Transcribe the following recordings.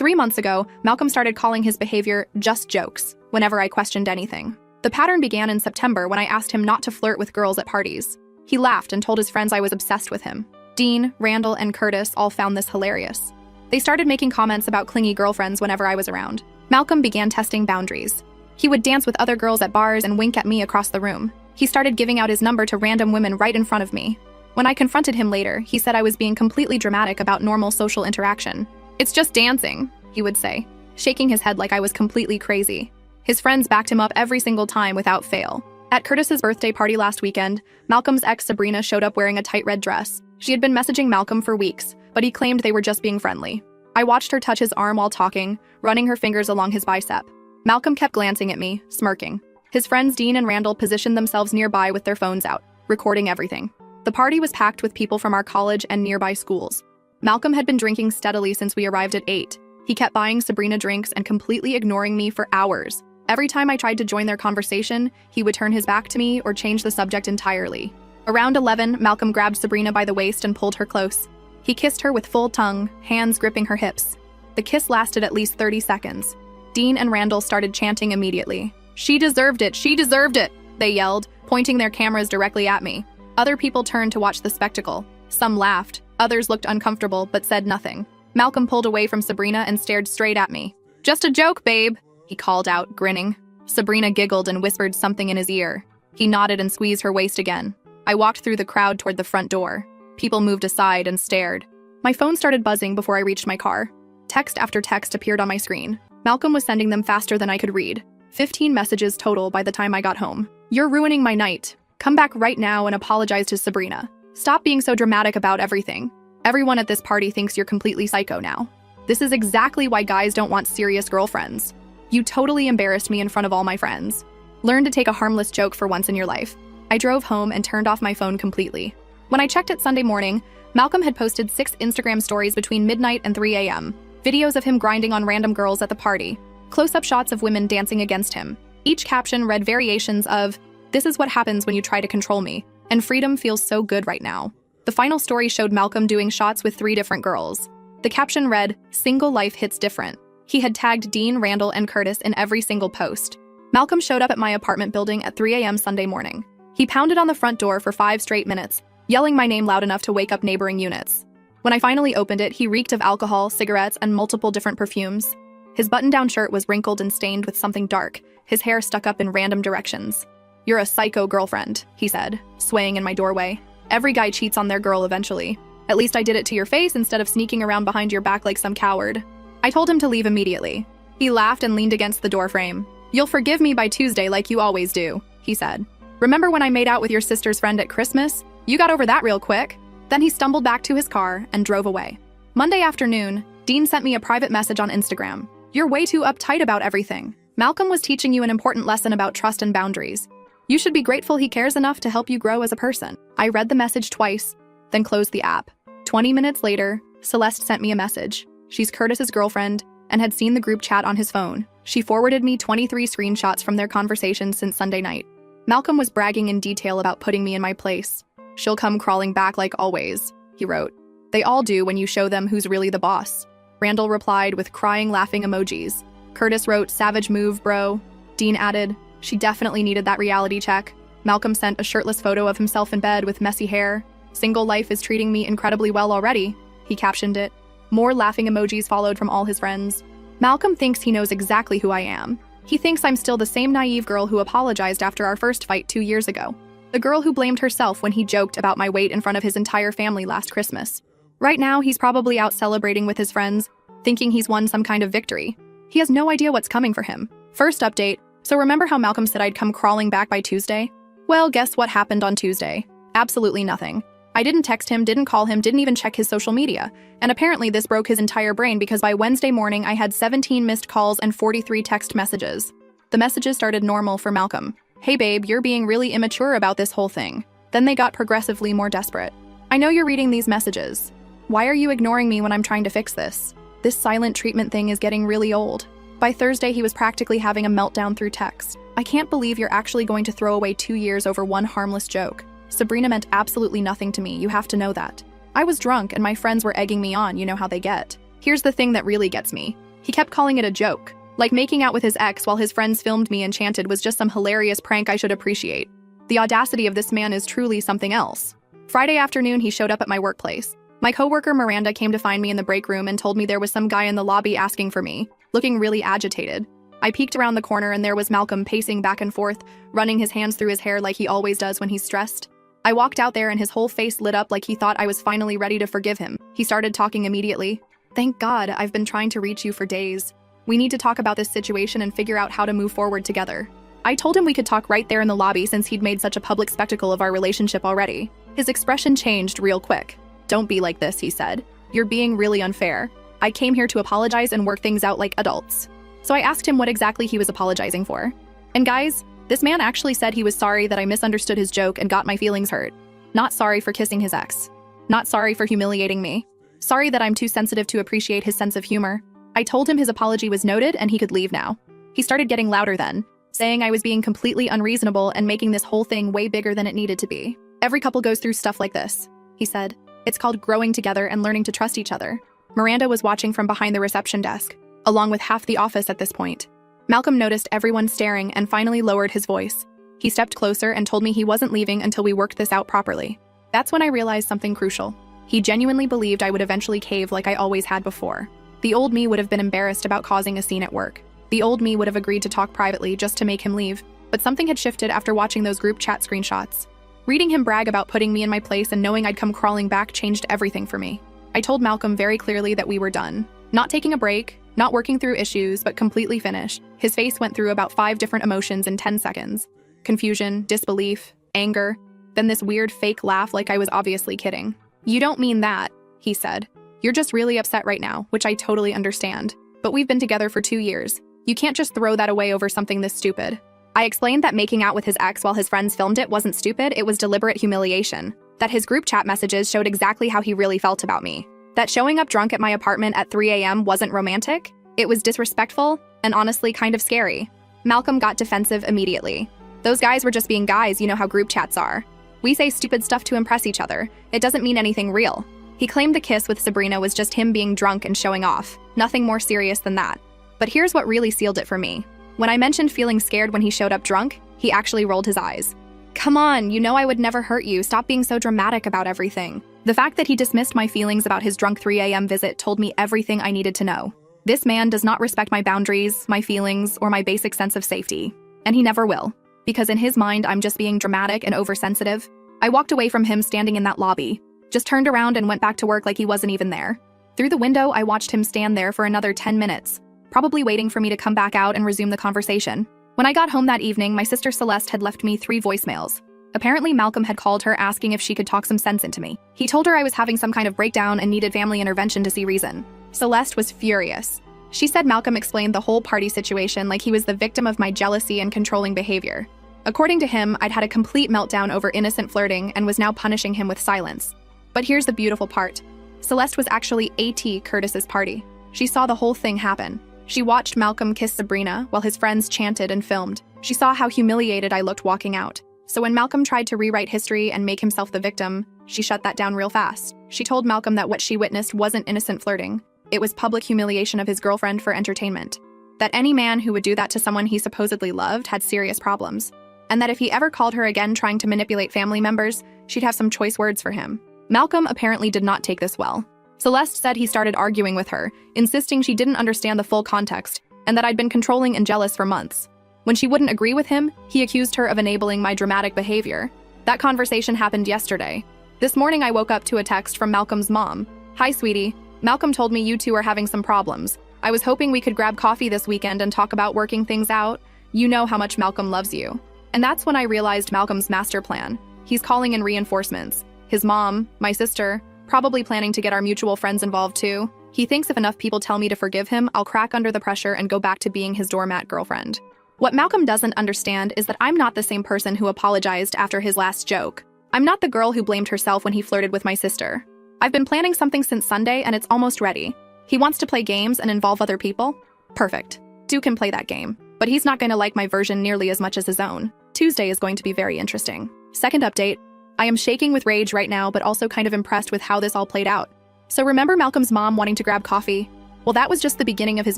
3 months ago, Malcolm started calling his behavior just jokes whenever I questioned anything. The pattern began in September when I asked him not to flirt with girls at parties. He laughed and told his friends I was obsessed with him. Dean, Randall, and Curtis all found this hilarious. They started making comments about clingy girlfriends whenever I was around. Malcolm began testing boundaries. He would dance with other girls at bars and wink at me across the room. He started giving out his number to random women right in front of me. When I confronted him later, he said I was being completely dramatic about normal social interaction. "It's just dancing," he would say, shaking his head like I was completely crazy. His friends backed him up every single time without fail. At Curtis's birthday party last weekend, Malcolm's ex Sabrina showed up wearing a tight red dress. She had been messaging Malcolm for weeks, but he claimed they were just being friendly. I watched her touch his arm while talking, running her fingers along his bicep. Malcolm kept glancing at me, smirking. His friends Dean and Randall positioned themselves nearby with their phones out, recording everything. The party was packed with people from our college and nearby schools. Malcolm had been drinking steadily since we arrived at 8. He kept buying Sabrina drinks and completely ignoring me for hours. Every time I tried to join their conversation, he would turn his back to me or change the subject entirely. Around 11, Malcolm grabbed Sabrina by the waist and pulled her close. He kissed her with full tongue, hands gripping her hips. The kiss lasted at least 30 seconds. Dean and Randall started chanting immediately. "She deserved it! She deserved it!" they yelled, pointing their cameras directly at me. Other people turned to watch the spectacle. Some laughed, others looked uncomfortable but said nothing. Malcolm pulled away from Sabrina and stared straight at me. "Just a joke, babe," he called out, grinning. Sabrina giggled and whispered something in his ear. He nodded and squeezed her waist again. I walked through the crowd toward the front door. People moved aside and stared. My phone started buzzing before I reached my car. Text after text appeared on my screen. Malcolm was sending them faster than I could read. 15 messages total by the time I got home. "You're ruining my night. Come back right now and apologize to Sabrina. Stop being so dramatic about everything. Everyone at this party thinks you're completely psycho now. This is exactly why guys don't want serious girlfriends. You totally embarrassed me in front of all my friends. Learn to take a harmless joke for once in your life." I drove home and turned off my phone completely. When I checked it Sunday morning, Malcolm had posted 6 Instagram stories between midnight and 3 a.m. Videos of him grinding on random girls at the party. Close-up shots of women dancing against him. Each caption read variations of, "This is what happens when you try to control me," and "Freedom feels so good right now." The final story showed Malcolm doing shots with 3 different girls. The caption read, "Single life hits different." He had tagged Dean, Randall, and Curtis in every single post. Malcolm showed up at my apartment building at 3 a.m. Sunday morning. He pounded on the front door for 5 straight minutes, yelling my name loud enough to wake up neighboring units. When I finally opened it, he reeked of alcohol, cigarettes, and multiple different perfumes. His button-down shirt was wrinkled and stained with something dark, his hair stuck up in random directions. "You're a psycho girlfriend," he said, swaying in my doorway. "Every guy cheats on their girl eventually. At least I did it to your face instead of sneaking around behind your back like some coward." I told him to leave immediately. He laughed and leaned against the doorframe. "You'll forgive me by Tuesday like you always do," he said. "Remember when I made out with your sister's friend at Christmas? You got over that real quick." Then he stumbled back to his car and drove away. Monday afternoon, Dean sent me a private message on Instagram. "You're way too uptight about everything. Malcolm was teaching you an important lesson about trust and boundaries. You should be grateful he cares enough to help you grow as a person." I read the message twice, then closed the app. 20 minutes later, Celeste sent me a message. She's Curtis's girlfriend and had seen the group chat on his phone. She forwarded me 23 screenshots from their conversations since Sunday night. Malcolm was bragging in detail about putting me in my place. "She'll come crawling back like always," he wrote. "They all do when you show them who's really the boss." Randall replied with crying, laughing emojis. Curtis wrote, "Savage move, bro." Dean added, "She definitely needed that reality check." Malcolm sent a shirtless photo of himself in bed with messy hair. "Single life is treating me incredibly well already," he captioned it. More laughing emojis followed from all his friends. Malcolm thinks he knows exactly who I am. He thinks I'm still the same naive girl who apologized after our first fight 2 years ago. The girl who blamed herself when he joked about my weight in front of his entire family last Christmas. Right now, he's probably out celebrating with his friends, thinking he's won some kind of victory. He has no idea what's coming for him. First update, so remember how Malcolm said I'd come crawling back by Tuesday? Well, guess what happened on Tuesday? Absolutely nothing. I didn't text him, didn't call him, didn't even check his social media. And apparently this broke his entire brain because by Wednesday morning I had 17 missed calls and 43 text messages. The messages started normal for Malcolm. "Hey babe, you're being really immature about this whole thing." Then they got progressively more desperate. "I know you're reading these messages. Why are you ignoring me when I'm trying to fix this? This silent treatment thing is getting really old." By Thursday, he was practically having a meltdown through text. "I can't believe you're actually going to throw away 2 years over one harmless joke. Sabrina meant absolutely nothing to me, you have to know that. I was drunk and my friends were egging me on, you know how they get. Here's the thing that really gets me. He kept calling it a joke. Like making out with his ex while his friends filmed me and chanted was just some hilarious prank I should appreciate. The audacity of this man is truly something else. Friday afternoon, he showed up at my workplace. My coworker Miranda came to find me in the break room and told me there was some guy in the lobby asking for me, looking really agitated. I peeked around the corner and there was Malcolm pacing back and forth, running his hands through his hair like he always does when he's stressed. I walked out there and his whole face lit up like he thought I was finally ready to forgive him. He started talking immediately. "Thank God, I've been trying to reach you for days. We need to talk about this situation and figure out how to move forward together." I told him we could talk right there in the lobby since he'd made such a public spectacle of our relationship already. His expression changed real quick. "Don't be like this," he said. "You're being really unfair. I came here to apologize and work things out like adults." So I asked him what exactly he was apologizing for. And guys, this man actually said he was sorry that I misunderstood his joke and got my feelings hurt. Not sorry for kissing his ex. Not sorry for humiliating me. Sorry that I'm too sensitive to appreciate his sense of humor. I told him his apology was noted and he could leave now. He started getting louder then, saying I was being completely unreasonable and making this whole thing way bigger than it needed to be. "Every couple goes through stuff like this," he said. "It's called growing together and learning to trust each other." Miranda was watching from behind the reception desk, along with half the office at this point. Malcolm noticed everyone staring and finally lowered his voice. He stepped closer and told me he wasn't leaving until we worked this out properly. That's when I realized something crucial. He genuinely believed I would eventually cave like I always had before. The old me would have been embarrassed about causing a scene at work. The old me would have agreed to talk privately just to make him leave, but something had shifted after watching those group chat screenshots. Reading him brag about putting me in my place and knowing I'd come crawling back changed everything for me. I told Malcolm very clearly that we were done. Not taking a break, not working through issues, but completely finished. His face went through about 5 different emotions in 10 seconds. Confusion, disbelief, anger, then this weird fake laugh like I was obviously kidding. "You don't mean that," he said. "You're just really upset right now, which I totally understand. But we've been together for 2 years. You can't just throw that away over something this stupid." I explained that making out with his ex while his friends filmed it wasn't stupid, it was deliberate humiliation. That his group chat messages showed exactly how he really felt about me. That showing up drunk at my apartment at 3 a.m. wasn't romantic, it was disrespectful, and honestly kind of scary. Malcolm got defensive immediately. "Those guys were just being guys, you know how group chats are. We say stupid stuff to impress each other. It doesn't mean anything real." He claimed the kiss with Sabrina was just him being drunk and showing off. Nothing more serious than that. But here's what really sealed it for me. When I mentioned feeling scared when he showed up drunk, he actually rolled his eyes. "Come on, you know I would never hurt you. Stop being so dramatic about everything." The fact that he dismissed my feelings about his drunk 3 a.m. visit told me everything I needed to know. This man does not respect my boundaries, my feelings, or my basic sense of safety. And he never will. Because in his mind, I'm just being dramatic and oversensitive. I walked away from him standing in that lobby, just turned around and went back to work like he wasn't even there. Through the window, I watched him stand there for another 10 minutes, probably waiting for me to come back out and resume the conversation. When I got home that evening, my sister Celeste had left me 3 voicemails. Apparently, Malcolm had called her asking if she could talk some sense into me. He told her I was having some kind of breakdown and needed family intervention to see reason. Celeste was furious. She said Malcolm explained the whole party situation like he was the victim of my jealousy and controlling behavior. According to him, I'd had a complete meltdown over innocent flirting and was now punishing him with silence. But here's the beautiful part. Celeste was actually AT Curtis's party. She saw the whole thing happen. She watched Malcolm kiss Sabrina while his friends chanted and filmed. She saw how humiliated I looked walking out. So when Malcolm tried to rewrite history and make himself the victim, she shut that down real fast. She told Malcolm that what she witnessed wasn't innocent flirting. It was public humiliation of his girlfriend for entertainment. That any man who would do that to someone he supposedly loved had serious problems. And that if he ever called her again trying to manipulate family members, she'd have some choice words for him. Malcolm apparently did not take this well. Celeste said he started arguing with her, insisting she didn't understand the full context, and that I'd been controlling and jealous for months. When she wouldn't agree with him, he accused her of enabling my dramatic behavior. That conversation happened yesterday. This morning I woke up to a text from Malcolm's mom. "Hi, sweetie. Malcolm told me you two are having some problems. I was hoping we could grab coffee this weekend and talk about working things out. You know how much Malcolm loves you." And that's when I realized Malcolm's master plan. He's calling in reinforcements. His mom, my sister, probably planning to get our mutual friends involved too. He thinks if enough people tell me to forgive him, I'll crack under the pressure and go back to being his doormat girlfriend. What Malcolm doesn't understand is that I'm not the same person who apologized after his last joke. I'm not the girl who blamed herself when he flirted with my sister. I've been planning something since Sunday and it's almost ready. He wants to play games and involve other people? Perfect. Duke can play that game. But he's not going to like my version nearly as much as his own. Tuesday is going to be very interesting. Second update. I am shaking with rage right now, but also kind of impressed with how this all played out. So remember Malcolm's mom wanting to grab coffee? Well, that was just the beginning of his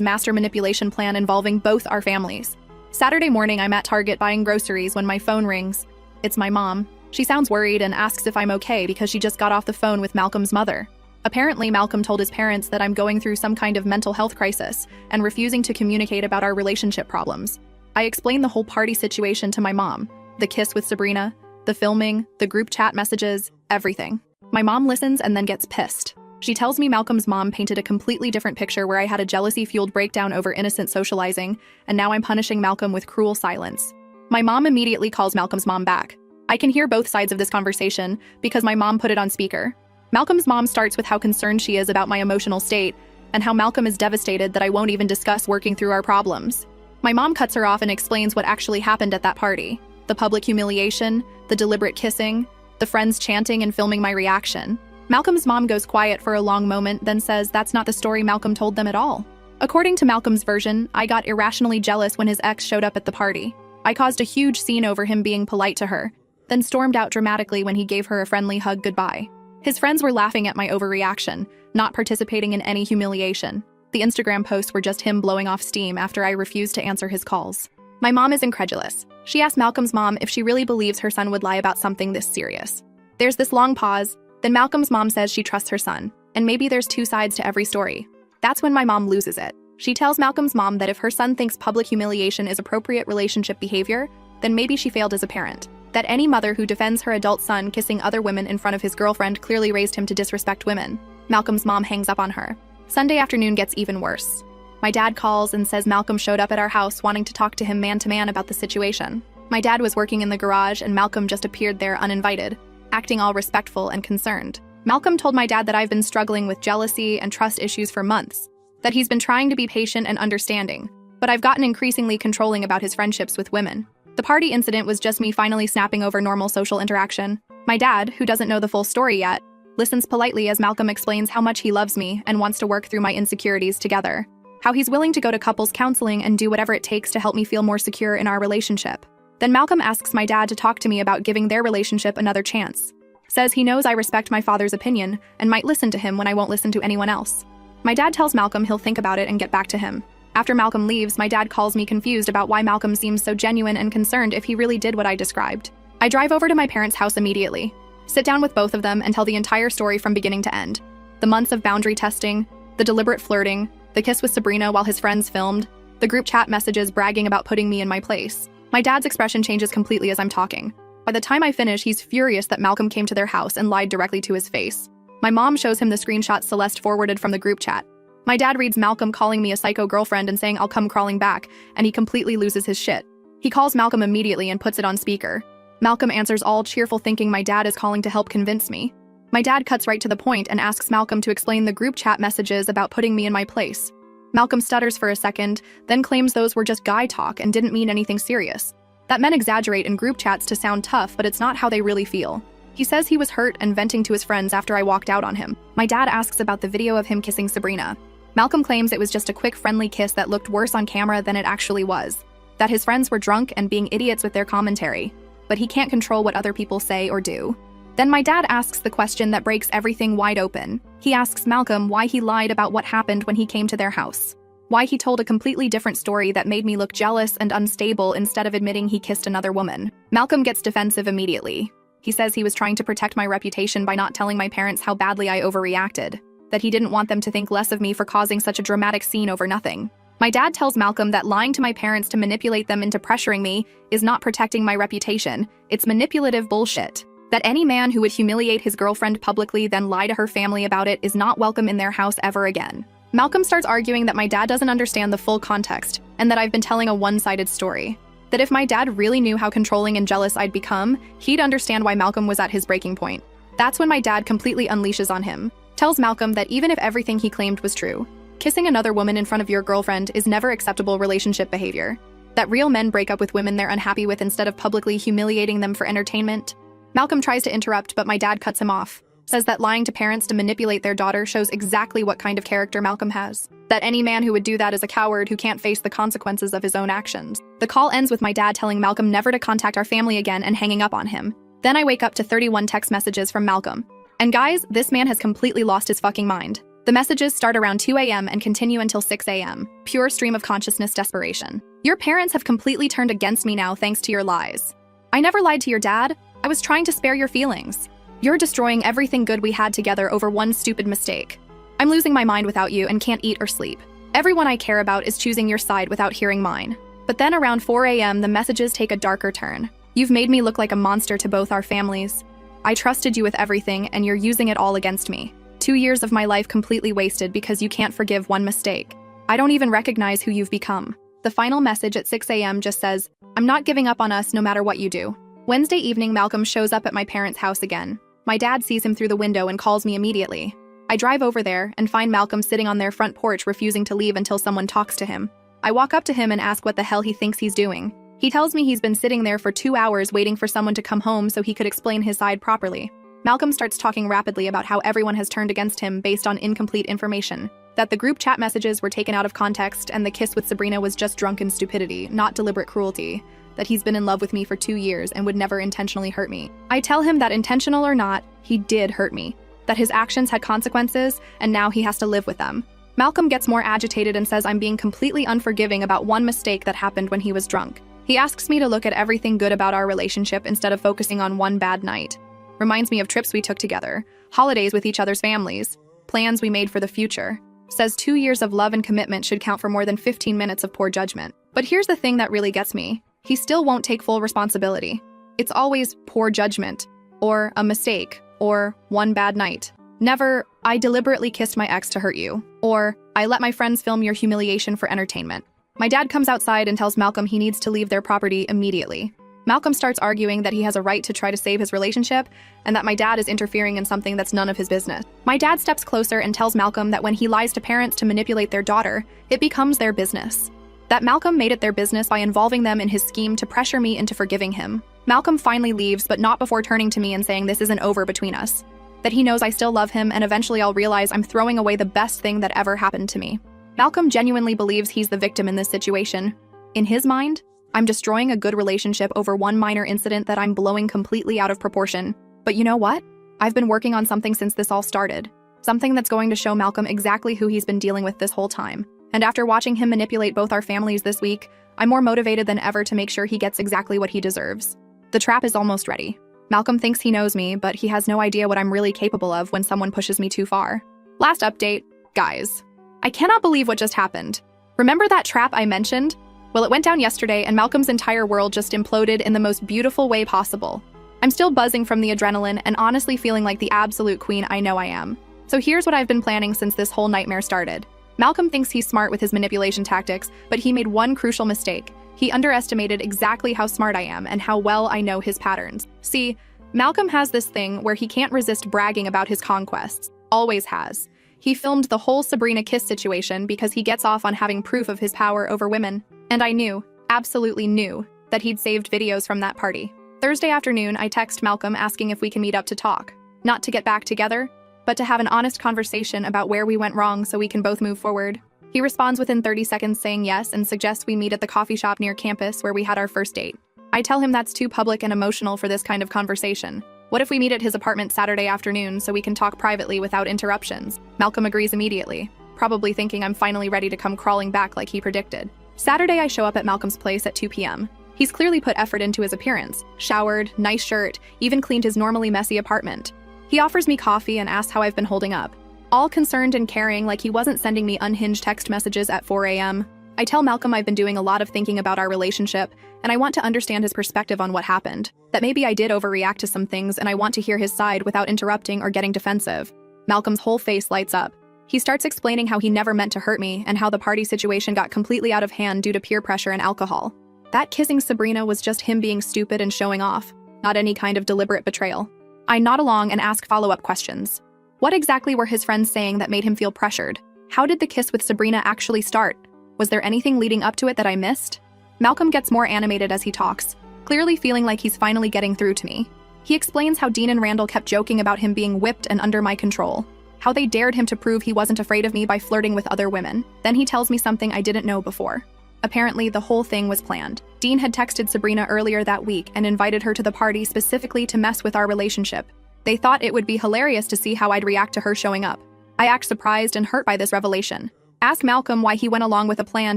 master manipulation plan involving both our families. Saturday morning, I'm at Target buying groceries when my phone rings. It's my mom. She sounds worried and asks if I'm okay because she just got off the phone with Malcolm's mother. Apparently, Malcolm told his parents that I'm going through some kind of mental health crisis and refusing to communicate about our relationship problems. I explained the whole party situation to my mom. The kiss with Sabrina, the filming, the group chat messages, everything. My mom listens and then gets pissed. She tells me Malcolm's mom painted a completely different picture where I had a jealousy-fueled breakdown over innocent socializing, and now I'm punishing Malcolm with cruel silence. My mom immediately calls Malcolm's mom back. I can hear both sides of this conversation because my mom put it on speaker. Malcolm's mom starts with how concerned she is about my emotional state and how Malcolm is devastated that I won't even discuss working through our problems. My mom cuts her off and explains what actually happened at that party. The public humiliation, the deliberate kissing, the friends chanting and filming my reaction. Malcolm's mom goes quiet for a long moment, then says that's not the story Malcolm told them at all. According to Malcolm's version, I got irrationally jealous when his ex showed up at the party. I caused a huge scene over him being polite to her, then stormed out dramatically when he gave her a friendly hug goodbye. His friends were laughing at my overreaction, not participating in any humiliation. The Instagram posts were just him blowing off steam after I refused to answer his calls. My mom is incredulous. She asked Malcolm's mom if she really believes her son would lie about something this serious. There's this long pause. Then Malcolm's mom says she trusts her son, and maybe there's two sides to every story. That's when my mom loses it. She tells Malcolm's mom that if her son thinks public humiliation is appropriate relationship behavior, then maybe she failed as a parent. That any mother who defends her adult son kissing other women in front of his girlfriend clearly raised him to disrespect women. Malcolm's mom hangs up on her. Sunday afternoon gets even worse. My dad calls and says Malcolm showed up at our house wanting to talk to him man-to-man about the situation. My dad was working in the garage and Malcolm just appeared there uninvited, acting all respectful and concerned. Malcolm told my dad that I've been struggling with jealousy and trust issues for months, that he's been trying to be patient and understanding, but I've gotten increasingly controlling about his friendships with women. The party incident was just me finally snapping over normal social interaction. My dad, who doesn't know the full story yet, listens politely as Malcolm explains how much he loves me and wants to work through my insecurities together, how he's willing to go to couples counseling and do whatever it takes to help me feel more secure in our relationship. Then Malcolm asks my dad to talk to me about giving their relationship another chance. Says he knows I respect my father's opinion and might listen to him when I won't listen to anyone else. My dad tells Malcolm he'll think about it and get back to him. After Malcolm leaves, my dad calls me confused about why Malcolm seems so genuine and concerned if he really did what I described. I drive over to my parents' house immediately, sit down with both of them and tell the entire story from beginning to end. The months of boundary testing, the deliberate flirting, the kiss with Sabrina while his friends filmed, the group chat messages bragging about putting me in my place. My dad's expression changes completely as I'm talking. By the time I finish, he's furious that Malcolm came to their house and lied directly to his face. My mom shows him the screenshots Celeste forwarded from the group chat. My dad reads Malcolm calling me a psycho girlfriend and saying I'll come crawling back, and he completely loses his shit. He calls Malcolm immediately and puts it on speaker. Malcolm answers all cheerful thinking my dad is calling to help convince me. My dad cuts right to the point and asks Malcolm to explain the group chat messages about putting me in my place. Malcolm stutters for a second, then claims those were just guy talk and didn't mean anything serious. That men exaggerate in group chats to sound tough, but it's not how they really feel. He says he was hurt and venting to his friends after I walked out on him. My dad asks about the video of him kissing Sabrina. Malcolm claims it was just a quick friendly kiss that looked worse on camera than it actually was. That his friends were drunk and being idiots with their commentary. But he can't control what other people say or do. Then my dad asks the question that breaks everything wide open. He asks Malcolm why he lied about what happened when he came to their house. Why he told a completely different story that made me look jealous and unstable instead of admitting he kissed another woman. Malcolm gets defensive immediately. He says he was trying to protect my reputation by not telling my parents how badly I overreacted. That he didn't want them to think less of me for causing such a dramatic scene over nothing. My dad tells Malcolm that lying to my parents to manipulate them into pressuring me is not protecting my reputation, it's manipulative bullshit. That any man who would humiliate his girlfriend publicly then lie to her family about it is not welcome in their house ever again. Malcolm starts arguing that my dad doesn't understand the full context and that I've been telling a one-sided story. That if my dad really knew how controlling and jealous I'd become, he'd understand why Malcolm was at his breaking point. That's when my dad completely unleashes on him. Tells Malcolm that even if everything he claimed was true, kissing another woman in front of your girlfriend is never acceptable relationship behavior. That real men break up with women they're unhappy with instead of publicly humiliating them for entertainment. Malcolm tries to interrupt, but my dad cuts him off. Says that lying to parents to manipulate their daughter shows exactly what kind of character Malcolm has. That any man who would do that is a coward who can't face the consequences of his own actions. The call ends with my dad telling Malcolm never to contact our family again and hanging up on him. Then I wake up to 31 text messages from Malcolm. And guys, this man has completely lost his fucking mind. The messages start around 2 a.m. and continue until 6 a.m. Pure stream of consciousness desperation. Your parents have completely turned against me now thanks to your lies. I never lied to your dad. I was trying to spare your feelings. You're destroying everything good we had together over one stupid mistake. I'm losing my mind without you and can't eat or sleep. Everyone I care about is choosing your side without hearing mine. But then around 4 a.m., the messages take a darker turn. You've made me look like a monster to both our families. I trusted you with everything, and you're using it all against me. 2 years of my life completely wasted because you can't forgive one mistake. I don't even recognize who you've become. The final message at 6 a.m. just says, I'm not giving up on us no matter what you do. Wednesday evening, Malcolm shows up at my parents' house again. My dad sees him through the window and calls me immediately. I drive over there and find Malcolm sitting on their front porch refusing to leave until someone talks to him. I walk up to him and ask what the hell he thinks he's doing. He tells me he's been sitting there for 2 hours waiting for someone to come home so he could explain his side properly. Malcolm starts talking rapidly about how everyone has turned against him based on incomplete information, that the group chat messages were taken out of context and the kiss with Sabrina was just drunken stupidity, not deliberate cruelty, that he's been in love with me for 2 years and would never intentionally hurt me. I tell him that intentional or not, he did hurt me, that his actions had consequences and now he has to live with them. Malcolm gets more agitated and says I'm being completely unforgiving about one mistake that happened when he was drunk. He asks me to look at everything good about our relationship instead of focusing on one bad night. Reminds me of trips we took together, holidays with each other's families, plans we made for the future. Says 2 years of love and commitment should count for more than 15 minutes of poor judgment. But here's the thing that really gets me. He still won't take full responsibility. It's always poor judgment, or a mistake, or one bad night. Never, I deliberately kissed my ex to hurt you, or I let my friends film your humiliation for entertainment. My dad comes outside and tells Malcolm he needs to leave their property immediately. Malcolm starts arguing that he has a right to try to save his relationship and that my dad is interfering in something that's none of his business. My dad steps closer and tells Malcolm that when he lies to parents to manipulate their daughter, it becomes their business. That Malcolm made it their business by involving them in his scheme to pressure me into forgiving him. Malcolm finally leaves, but not before turning to me and saying this isn't over between us. That he knows I still love him and eventually I'll realize I'm throwing away the best thing that ever happened to me. Malcolm genuinely believes he's the victim in this situation. In his mind, I'm destroying a good relationship over one minor incident that I'm blowing completely out of proportion. But you know what? I've been working on something since this all started. Something that's going to show Malcolm exactly who he's been dealing with this whole time. And after watching him manipulate both our families this week, I'm more motivated than ever to make sure he gets exactly what he deserves. The trap is almost ready. Malcolm thinks he knows me, but he has no idea what I'm really capable of when someone pushes me too far. Last update, guys. I cannot believe what just happened. Remember that trap I mentioned? Well, it went down yesterday and Malcolm's entire world just imploded in the most beautiful way possible. I'm still buzzing from the adrenaline and honestly feeling like the absolute queen I know I am. So here's what I've been planning since this whole nightmare started. Malcolm thinks he's smart with his manipulation tactics, but he made one crucial mistake. He underestimated exactly how smart I am and how well I know his patterns. See, Malcolm has this thing where he can't resist bragging about his conquests. Always has. He filmed the whole Sabrina kiss situation because he gets off on having proof of his power over women. And I knew, absolutely knew, that he'd saved videos from that party. Thursday afternoon, I text Malcolm asking if we can meet up to talk. Not to get back together, but to have an honest conversation about where we went wrong so we can both move forward. He responds within 30 seconds saying yes and suggests we meet at the coffee shop near campus where we had our first date. I tell him that's too public and emotional for this kind of conversation. What if we meet at his apartment Saturday afternoon so we can talk privately without interruptions? Malcolm agrees immediately, probably thinking I'm finally ready to come crawling back like he predicted. Saturday, I show up at Malcolm's place at 2 p.m. He's clearly put effort into his appearance. Showered, nice shirt, even cleaned his normally messy apartment. He offers me coffee and asks how I've been holding up. All concerned and caring like he wasn't sending me unhinged text messages at 4 a.m. I tell Malcolm I've been doing a lot of thinking about our relationship, and I want to understand his perspective on what happened. That maybe I did overreact to some things and I want to hear his side without interrupting or getting defensive. Malcolm's whole face lights up. He starts explaining how he never meant to hurt me and how the party situation got completely out of hand due to peer pressure and alcohol. That kissing Sabrina was just him being stupid and showing off, not any kind of deliberate betrayal. I nod along and ask follow-up questions. What exactly were his friends saying that made him feel pressured? How did the kiss with Sabrina actually start? Was there anything leading up to it that I missed? Malcolm gets more animated as he talks, clearly feeling like he's finally getting through to me. He explains how Dean and Randall kept joking about him being whipped and under my control, how they dared him to prove he wasn't afraid of me by flirting with other women. Then he tells me something I didn't know before. Apparently, the whole thing was planned. Dean had texted Sabrina earlier that week and invited her to the party specifically to mess with our relationship. They thought it would be hilarious to see how I'd react to her showing up. I act surprised and hurt by this revelation. Ask Malcolm why he went along with a plan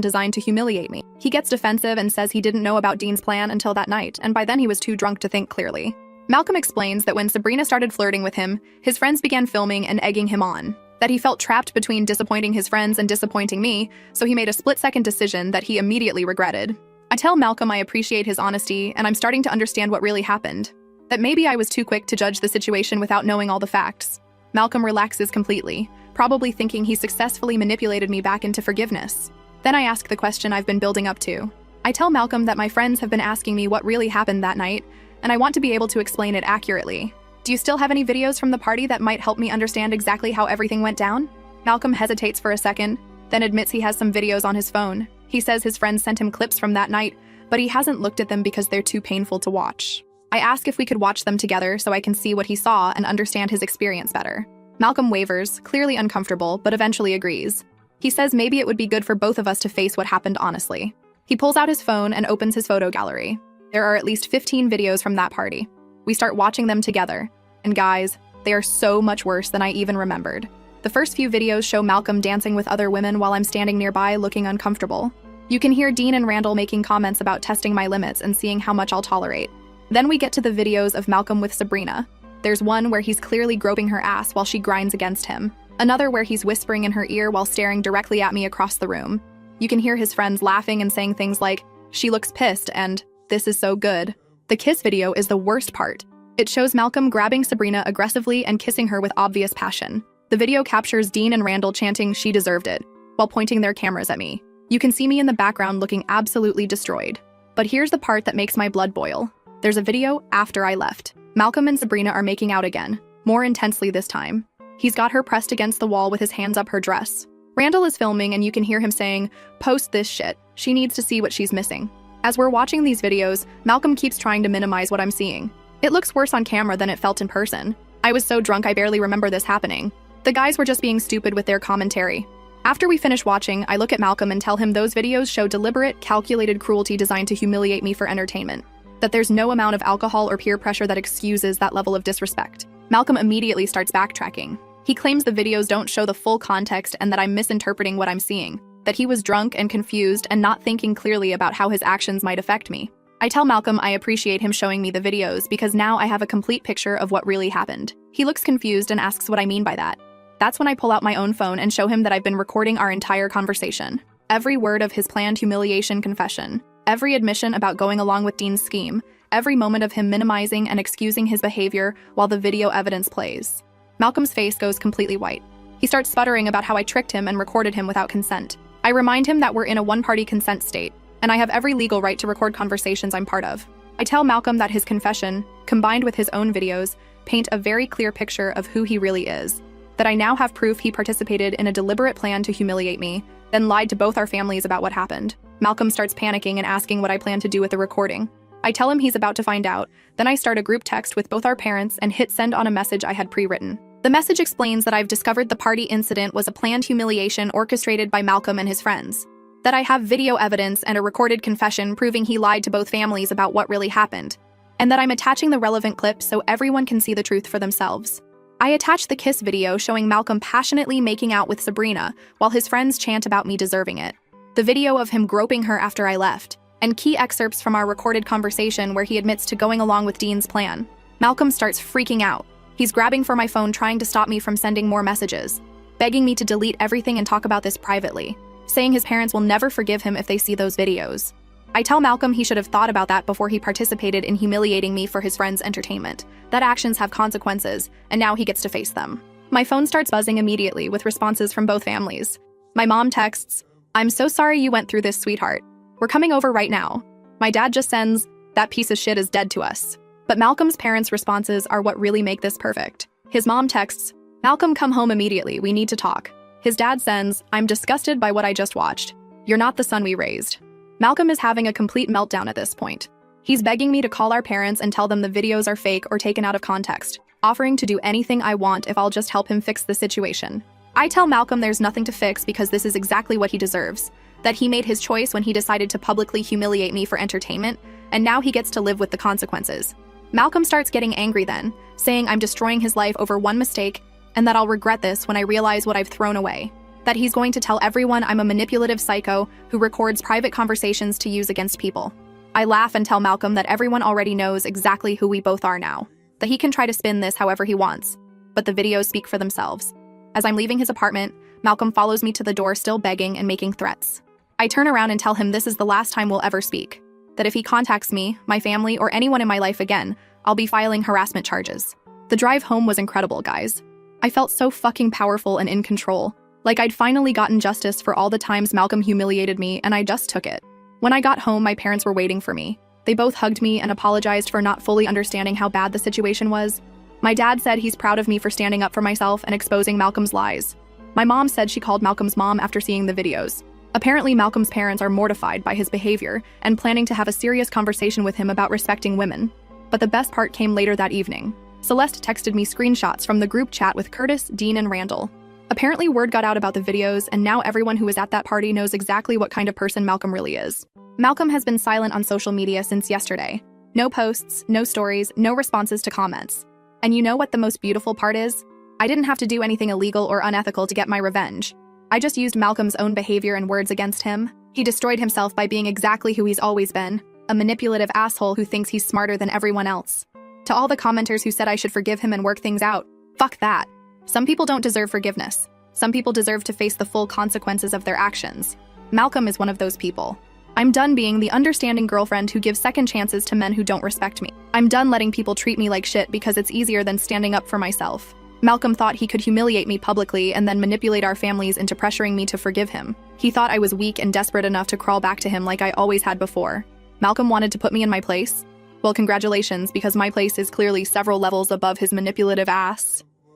designed to humiliate me. He gets defensive and says he didn't know about Dean's plan until that night, and by then he was too drunk to think clearly. Malcolm explains that when Sabrina started flirting with him, his friends began filming and egging him on. That he felt trapped between disappointing his friends and disappointing me, so he made a split-second decision that he immediately regretted. I tell Malcolm I appreciate his honesty, and I'm starting to understand what really happened. That maybe I was too quick to judge the situation without knowing all the facts. Malcolm relaxes completely, probably thinking he successfully manipulated me back into forgiveness. Then I ask the question I've been building up to. I tell Malcolm that my friends have been asking me what really happened that night, and I want to be able to explain it accurately. Do you still have any videos from the party that might help me understand exactly how everything went down? Malcolm hesitates for a second, then admits he has some videos on his phone. He says his friends sent him clips from that night, but he hasn't looked at them because they're too painful to watch. I ask if we could watch them together so I can see what he saw and understand his experience better. Malcolm wavers, clearly uncomfortable, but eventually agrees. He says maybe it would be good for both of us to face what happened honestly. He pulls out his phone and opens his photo gallery. There are at least 15 videos from that party. We start watching them together. And guys, they are so much worse than I even remembered. The first few videos show Malcolm dancing with other women while I'm standing nearby looking uncomfortable. You can hear Dean and Randall making comments about testing my limits and seeing how much I'll tolerate. Then we get to the videos of Malcolm with Sabrina. There's one where he's clearly groping her ass while she grinds against him. Another where he's whispering in her ear while staring directly at me across the room. You can hear his friends laughing and saying things like, "She looks pissed," and "This is so good." The kiss video is the worst part. It shows Malcolm grabbing Sabrina aggressively and kissing her with obvious passion. The video captures Dean and Randall chanting "She deserved it," while pointing their cameras at me. You can see me in the background looking absolutely destroyed. But here's the part that makes my blood boil. There's a video after I left. Malcolm and Sabrina are making out again, more intensely this time. He's got her pressed against the wall with his hands up her dress. Randall is filming and you can hear him saying, "Post this shit. She needs to see what she's missing." As we're watching these videos, Malcolm keeps trying to minimize what I'm seeing. It looks worse on camera than it felt in person. I was so drunk I barely remember this happening. The guys were just being stupid with their commentary. After we finish watching, I look at Malcolm and tell him those videos show deliberate, calculated cruelty designed to humiliate me for entertainment. That there's no amount of alcohol or peer pressure that excuses that level of disrespect. Malcolm immediately starts backtracking. He claims the videos don't show the full context and that I'm misinterpreting what I'm seeing. That he was drunk and confused and not thinking clearly about how his actions might affect me. I tell Malcolm I appreciate him showing me the videos because now I have a complete picture of what really happened. He looks confused and asks what I mean by that. That's when I pull out my own phone and show him that I've been recording our entire conversation. Every word of his planned humiliation confession. Every admission about going along with Dean's scheme. Every moment of him minimizing and excusing his behavior while the video evidence plays. Malcolm's face goes completely white. He starts sputtering about how I tricked him and recorded him without consent. I remind him that we're in a one-party consent state, and I have every legal right to record conversations I'm part of. I tell Malcolm that his confession, combined with his own videos, paint a very clear picture of who he really is. That I now have proof he participated in a deliberate plan to humiliate me, then lied to both our families about what happened. Malcolm starts panicking and asking what I plan to do with the recording. I tell him he's about to find out, then I start a group text with both our parents and hit send on a message I had pre-written. The message explains that I've discovered the party incident was a planned humiliation orchestrated by Malcolm and his friends. That I have video evidence and a recorded confession proving he lied to both families about what really happened. And that I'm attaching the relevant clip so everyone can see the truth for themselves. I attach the kiss video showing Malcolm passionately making out with Sabrina while his friends chant about me deserving it. The video of him groping her after I left, and key excerpts from our recorded conversation where he admits to going along with Dean's plan. Malcolm starts freaking out. He's grabbing for my phone trying to stop me from sending more messages, begging me to delete everything and talk about this privately, saying his parents will never forgive him if they see those videos. I tell Malcolm he should have thought about that before he participated in humiliating me for his friends' entertainment. That actions have consequences, and now he gets to face them. My phone starts buzzing immediately with responses from both families. My mom texts, "I'm so sorry you went through this, sweetheart. We're coming over right now." My dad just sends, "That piece of shit is dead to us." But Malcolm's parents' responses are what really make this perfect. His mom texts, "Malcolm, come home immediately, we need to talk." His dad sends, "I'm disgusted by what I just watched. You're not the son we raised." Malcolm is having a complete meltdown at this point. He's begging me to call our parents and tell them the videos are fake or taken out of context, offering to do anything I want if I'll just help him fix the situation. I tell Malcolm there's nothing to fix because this is exactly what he deserves, that he made his choice when he decided to publicly humiliate me for entertainment, and now he gets to live with the consequences. Malcolm starts getting angry then, saying I'm destroying his life over one mistake and that I'll regret this when I realize what I've thrown away. That he's going to tell everyone I'm a manipulative psycho who records private conversations to use against people. I laugh and tell Malcolm that everyone already knows exactly who we both are now, that he can try to spin this however he wants, but the videos speak for themselves. As I'm leaving his apartment, Malcolm follows me to the door, still begging and making threats. I turn around and tell him this is the last time we'll ever speak, that if he contacts me, my family, or anyone in my life again, I'll be filing harassment charges. The drive home was incredible, guys. I felt so fucking powerful and in control, like I'd finally gotten justice for all the times Malcolm humiliated me, and I just took it. When I got home, my parents were waiting for me. They both hugged me and apologized for not fully understanding how bad the situation was. My dad said he's proud of me for standing up for myself and exposing Malcolm's lies. My mom said she called Malcolm's mom after seeing the videos. Apparently, Malcolm's parents are mortified by his behavior and planning to have a serious conversation with him about respecting women. But the best part came later that evening. Celeste texted me screenshots from the group chat with Curtis, Dean, and Randall. Apparently, word got out about the videos, and now everyone who was at that party knows exactly what kind of person Malcolm really is. Malcolm has been silent on social media since yesterday. No posts, no stories, no responses to comments. And you know what the most beautiful part is? I didn't have to do anything illegal or unethical to get my revenge. I just used Malcolm's own behavior and words against him. He destroyed himself by being exactly who he's always been, a manipulative asshole who thinks he's smarter than everyone else. To all the commenters who said I should forgive him and work things out, fuck that. Some people don't deserve forgiveness. Some people deserve to face the full consequences of their actions. Malcolm is one of those people. I'm done being the understanding girlfriend who gives second chances to men who don't respect me. I'm done letting people treat me like shit because it's easier than standing up for myself. Malcolm thought he could humiliate me publicly and then manipulate our families into pressuring me to forgive him. He thought I was weak and desperate enough to crawl back to him like I always had before. Malcolm wanted to put me in my place? Well, congratulations, because my place is clearly several levels above his manipulative ass.